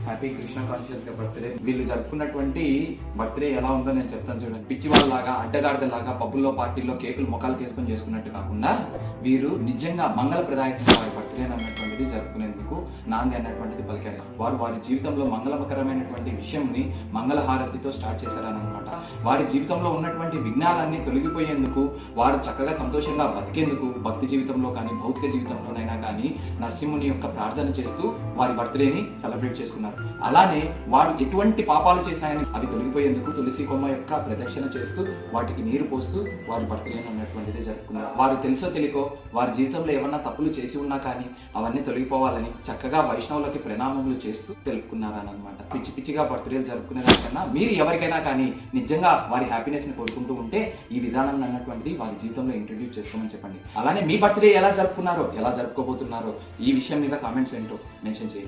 Happy Krishna conscious గా birthday. వీళ్ళు జరుపుకున్నటువంటి birthday ఎలా ఉందో నేను చెప్తాను చూడండి. పిచ్చి వాళ్ళలాగా అడ్డగాడిదలాగా పబ్బుల్లో పార్టీల్లో కేకులు మొక్కలు కేసుకొని చేసుకున్నట్టు కాకుండా వీరు నిజంగా మంగళప్రదాయకంగా వారి బర్త్డే అన్నటువంటిది జరుపుకునేందుకు నాంది అన్నటువంటిది పలికారు. వారు వారి జీవితంలో మంగళకరమైనటువంటి విషయంని మంగళహారతితో స్టార్ట్ చేశారనమాట. వారి జీవితంలో ఉన్నటువంటి విఘ్నాలన్నీ తొలగిపోయేందుకు, వారు చక్కగా సంతోషంగా బతికేందుకు భక్తి జీవితంలో కానీ భౌతిక జీవితంలోనైనా కానీ నరసింహుని యొక్క ప్రార్థన చేస్తూ వారి బర్త్డేని సెలబ్రేట్ చేసుకున్నారు. అలానే వారు ఎటువంటి పాపాలు చేశాయని అవి తొలగిపోయేందుకు తులసి కొమ్మ యొక్క ప్రదక్షిణ చేస్తూ వాటికి నీరు పోస్తూ వారి బర్త్డే అన్నటువంటిది జరుపుకున్నారు. వారు తెలుసో తెలియకో వారి జీవితంలో ఏమన్నా తప్పులు చేసి ఉన్నా కానీ అవన్నీ తొలగిపోవాలని చక్కగా వైష్ణవులకి ప్రణామములు చేస్తూ తెలుపుకున్నారనమాట. పిచ్చి పిచ్చిగా బర్త్డేలు జరుపుకునే దానికన్నా మీరు ఎవరికైనా కానీ నిజంగా వారి హ్యాపీనెస్ ని కోరుకుంటూ ఉంటే ఈ విధానం అన్నటువంటిది వారి జీవితంలో ఇంట్రడ్యూస్ చేసుకోమని చెప్పండి. అలానే మీ బర్త్డే ఎలా జరుపుకున్నారో, ఎలా జరుపుకోబోతున్నారో ఈ విషయం మీద కామెంట్స్ ఏంటో మెన్షన్ చేయండి.